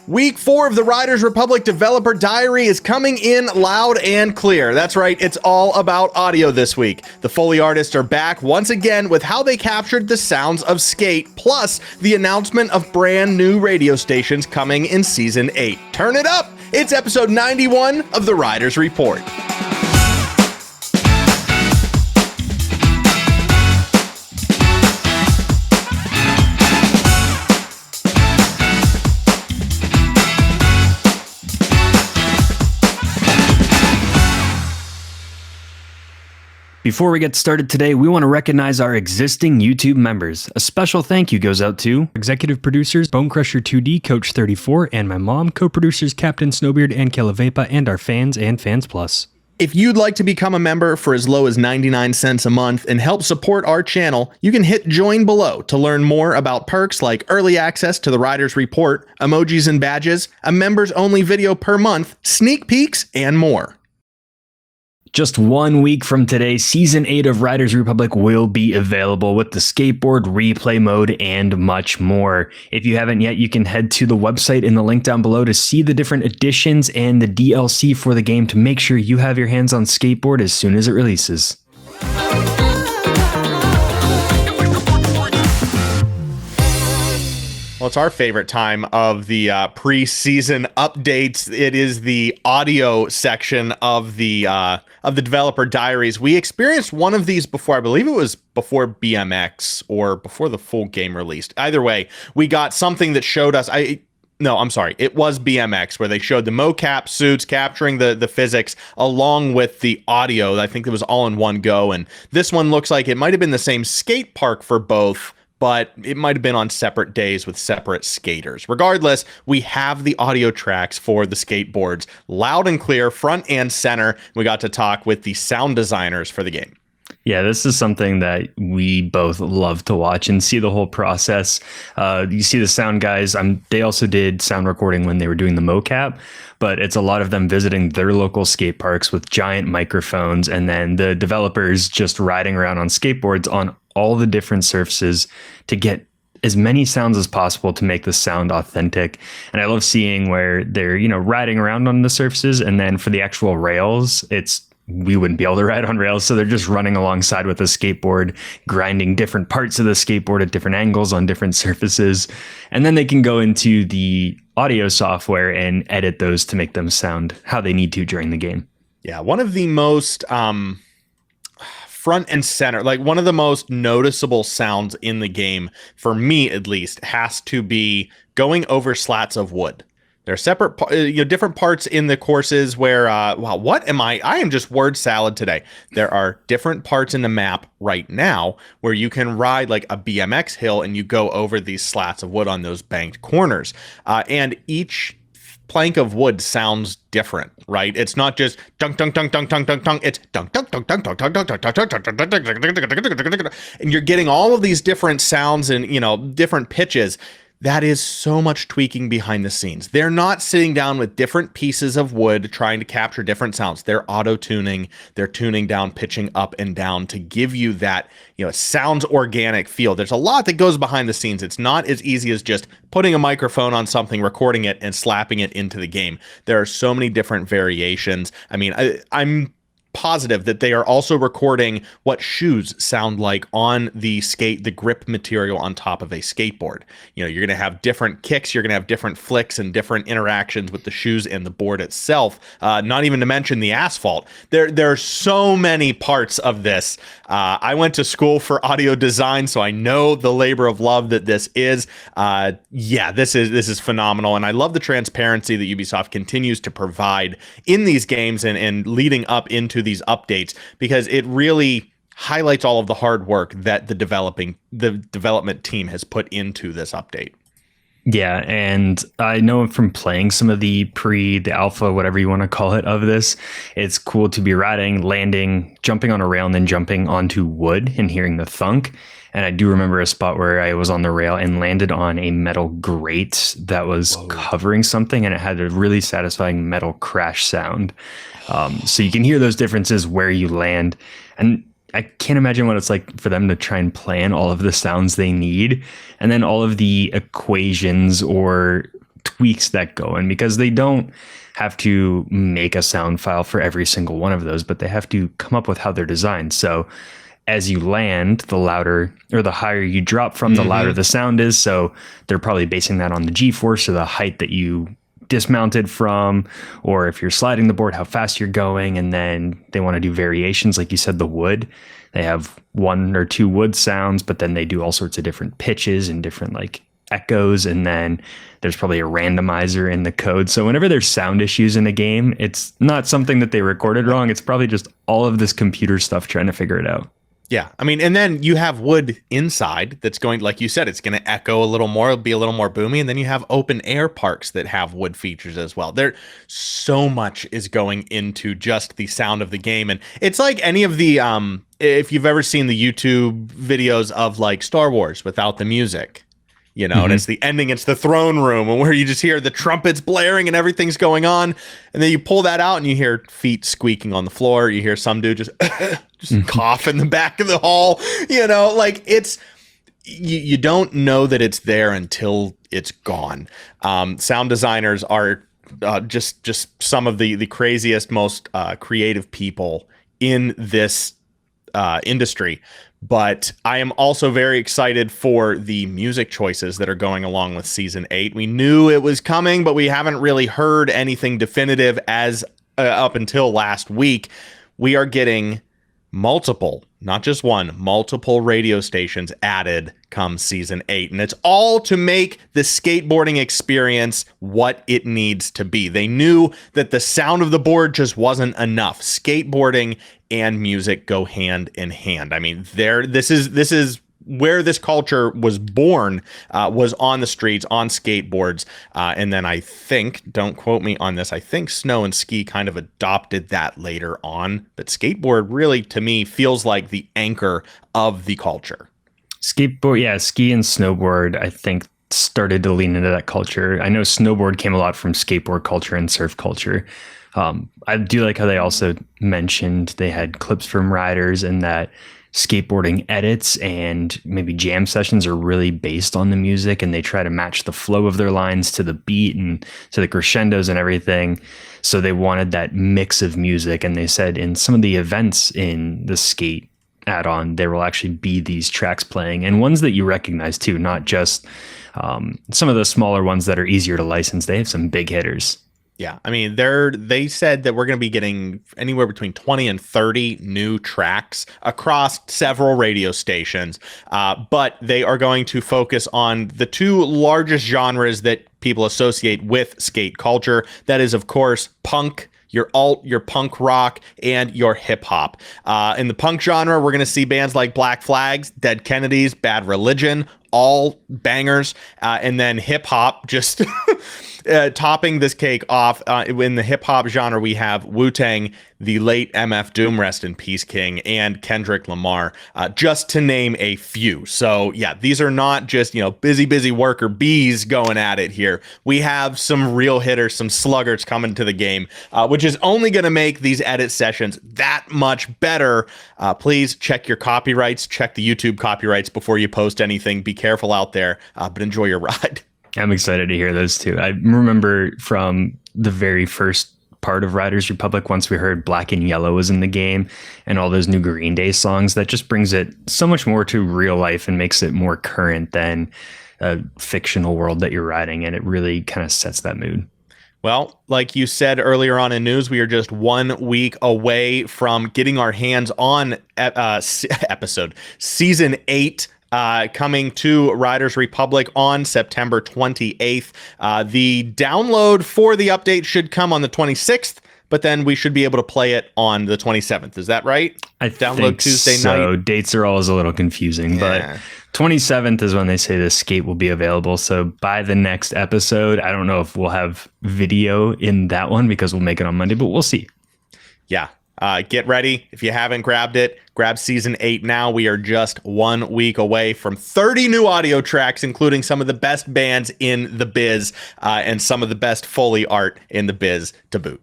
Week 4 of the Riders Republic Developer Diary is coming in loud and clear. That's right, it's all about audio this week. The Foley artists are back once again with how they captured the sounds of Skate, plus the announcement of brand new radio stations coming in Season 8. Turn it up! It's episode 91 of the Riders Report. Before we get started today, we want to recognize our existing YouTube members. A special thank you goes out to executive producers Bonecrusher 2D, Coach 34, and my mom, co-producers Captain Snowbeard and Kelavepa, and our fans and Fans Plus. If you'd like to become a member for as low as 99 cents a month and help support our channel, you can hit join below to learn more about perks like early access to the Riders Report, emojis and badges, a members only video per month, sneak peeks, and more. Just 1 week from today, Season 8 of Riders Republic will be available with the skateboard replay mode and much more. If you haven't yet, you can head to the website in the link down below to see the different additions and the DLC for the game to make sure you have your hands on Skateboard as soon as it releases. Well, it's our favorite time of the pre-season updates. It is the audio section of the developer diaries. We experienced one of these before. I believe it was before BMX or before the full game released. Either way, we got something that showed us. No, I'm sorry. It was BMX where they showed the mocap suits capturing the physics along with the audio. I think it was all in one go. And this one looks like it might have been the same skate park for both, but it might have been on separate days with separate skaters. Regardless, we have the audio tracks for the skateboards loud and clear, front and center. We got to talk with the sound designers for the game. Yeah, this is something that we both love to watch and see the whole process. You see the sound guys, they also did sound recording when they were doing the mocap, but it's a lot of them visiting their local skate parks with giant microphones, and then the developers just riding around on skateboards on all the different surfaces to get as many sounds as possible to make the sound authentic. And I love seeing where they're, riding around on the surfaces, and then for the actual rails, we wouldn't be able to ride on rails, so they're just running alongside with a skateboard, grinding different parts of the skateboard at different angles on different surfaces. And then they can go into the audio software and edit those to make them sound how they need to during the game. Yeah, one of the most front and center, like one of the most noticeable sounds in the game, for me at least, has to be going over slats of wood. There are separate, different parts in the courses where, wow, what am I am just word salad today. There are different parts in the map right now where you can ride like a BMX hill and you go over these slats of wood on those banked corners. And each plank of wood sounds different, right? It's not just dunk, dunk, dunk, dunk, dunk, dunk, dunk. It's dunk, dunk, dunk, dunk, dunk, dunk, dunk, dunk, dunk, dunk, dunk, and you're getting all of these different sounds and, different pitches. That is so much tweaking behind the scenes. They're not sitting down with different pieces of wood trying to capture different sounds. They're auto-tuning. They're tuning down, pitching up and down to give you that, sounds organic feel. There's a lot that goes behind the scenes. It's not as easy as just putting a microphone on something, recording it, and slapping it into the game. There are so many different variations. I mean, I'm positive that they are also recording what shoes sound like on the grip material on top of a skateboard. You're going to have different kicks, you're going to have different flicks and different interactions with the shoes and the board itself, not even to mention the asphalt. There are so many parts of this. I went to school for audio design, so I know the labor of love that this is. This is phenomenal, and I love the transparency that Ubisoft continues to provide in these games and leading up into these updates, because it really highlights all of the hard work that the development team has put into this update. Yeah, and I know from playing some of the alpha, whatever you want to call it, of this, it's cool to be riding, landing, jumping on a rail, and then jumping onto wood and hearing the thunk. And I do remember a spot where I was on the rail and landed on a metal grate that was covering something, and it had a really satisfying metal crash sound. So you can hear those differences where you land. And I can't imagine what it's like for them to try and plan all of the sounds they need, and then all of the equations or tweaks that go in, because they don't have to make a sound file for every single one of those, but they have to come up with how they're designed. So as you land, the louder or the higher you drop from, the louder the sound is. So they're probably basing that on the G-force or the height that you dismounted from, or if you're sliding the board, how fast you're going. And then they want to do variations. Like you said, the wood, they have 1 or 2 wood sounds, but then they do all sorts of different pitches and different like echoes. And then there's probably a randomizer in the code. So whenever there's sound issues in a game, it's not something that they recorded wrong. It's probably just all of this computer stuff trying to figure it out. Yeah, I mean, and then you have wood inside that's going, like you said, it's going to echo a little more, it'll be a little more boomy, and then you have open air parks that have wood features as well. There, so much is going into just the sound of the game, and it's like any of the, if you've ever seen the YouTube videos of like Star Wars without the music. You know, and it's the ending, it's the throne room, and where you just hear the trumpets blaring and everything's going on. And then you pull that out and you hear feet squeaking on the floor. You hear some dude just cough in the back of the hall. You know, like it's, you don't know that it's there until it's gone. Sound designers are just some of the craziest, most creative people in this industry. But I am also very excited for the music choices that are going along with season 8. We knew it was coming, but we haven't really heard anything definitive as up until last week. We are getting multiple, not just one, multiple radio stations added come season 8. And it's all to make the skateboarding experience what it needs to be. They knew that the sound of the board just wasn't enough. Skateboarding and music go hand in hand. I mean, this is where this culture was born, was on the streets, on skateboards. And then I think, don't quote me on this, I think snow and ski kind of adopted that later on. But skateboard really, to me, feels like the anchor of the culture. Skateboard, yeah, ski and snowboard, I think, started to lean into that culture. I know snowboard came a lot from skateboard culture and surf culture. I do like how they also mentioned they had clips from riders, and that skateboarding edits and maybe jam sessions are really based on the music, and they try to match the flow of their lines to the beat and to the crescendos and everything. So they wanted that mix of music, and they said in some of the events in the skate add-on, there will actually be these tracks playing, and ones that you recognize too, not just some of the smaller ones that are easier to license. They have some big hitters. Yeah, I mean, they said that we're going to be getting anywhere between 20 and 30 new tracks across several radio stations, but they are going to focus on the 2 largest genres that people associate with skate culture. That is, of course, punk, your alt, your punk rock, and your hip hop. In the punk genre, we're going to see bands like Black Flags, Dead Kennedys, Bad Religion, all bangers. And then hip hop, just topping this cake off, in the hip hop genre, we have Wu-Tang, the late MF Doom, rest in peace, King, and Kendrick Lamar, just to name a few. So yeah, these are not just, busy worker bees going at it here. We have some real hitters, some sluggards coming to the game, which is only going to make these edit sessions that much better. Please check your copyrights, check the YouTube copyrights before you post anything. Be careful out there, but enjoy your ride. I'm excited to hear those too. I remember from the very first part of Riders Republic, once we heard Black and Yellow was in the game and all those new Green Day songs, that just brings it so much more to real life and makes it more current than a fictional world that you're riding. And it really kind of sets that mood. Well, like you said earlier on in news, we are just 1 week away from getting our hands on season 8, coming to Riders Republic on September 28th. The download for the update should come on the 26th, but then we should be able to play it on the 27th. Is that right? I think Tuesday night. Dates are always a little confusing, but 27th is when they say the skate will be available. So by the next episode, I don't know if we'll have video in that one because we'll make it on Monday, but we'll see. Yeah. Get ready. If you haven't grabbed it, grab season 8 now. We are just 1 week away from 30 new audio tracks, including some of the best bands in the biz, and some of the best Foley art in the biz to boot.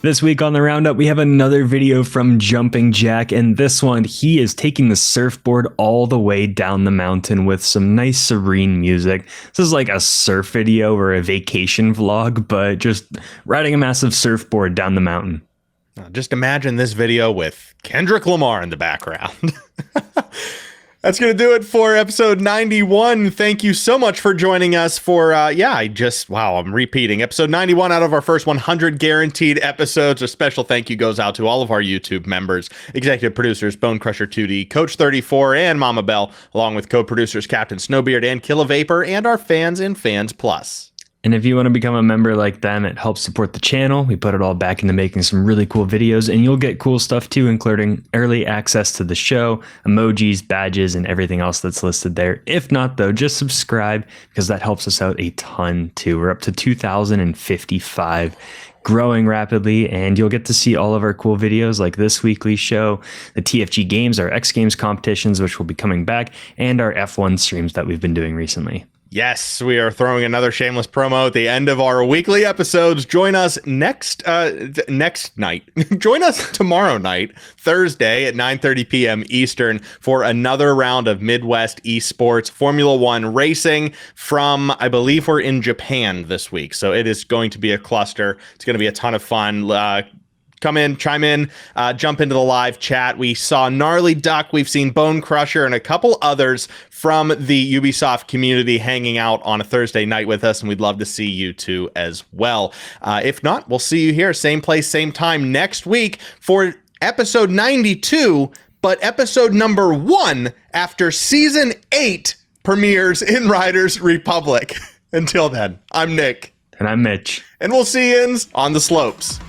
This week on the Roundup, we have another video from Jumping Jack, and this one, he is taking the surfboard all the way down the mountain with some nice serene music. This is like a surf video or a vacation vlog, but just riding a massive surfboard down the mountain. Just imagine this video with Kendrick Lamar in the background. That's going to do it for episode 91. Thank you so much for joining us for, I'm repeating. Episode 91 out of our first 100 guaranteed episodes. A special thank you goes out to all of our YouTube members, executive producers, Bone Crusher 2D, Coach 34, and Mama Bell, along with co-producers Captain Snowbeard and Killavapor, and our fans in Fans Plus. And if you want to become a member like them, it helps support the channel. We put it all back into making some really cool videos, and you'll get cool stuff too, including early access to the show, emojis, badges, and everything else that's listed there. If not, though, just subscribe because that helps us out a ton too. We're up to 2,055, growing rapidly, and you'll get to see all of our cool videos like this weekly show, the TFG games, our X Games competitions, which will be coming back, and our F1 streams that we've been doing recently. Yes, we are throwing another shameless promo at the end of our weekly episodes. Join us next night. Join us tomorrow night, Thursday at 9:30 p.m. Eastern for another round of Midwest Esports Formula One racing from, I believe we're in Japan this week. So it is going to be a cluster. It's going to be a ton of fun. Come in, chime in, jump into the live chat. We saw Gnarly Duck, we've seen Bone Crusher, and a couple others from the Ubisoft community hanging out on a Thursday night with us, and we'd love to see you too as well. If not, we'll see you here, same place, same time next week for episode 92, but episode number 1 after season 8 premieres in Riders Republic. Until then, I'm Nick. And I'm Mitch. And we'll see you on the slopes.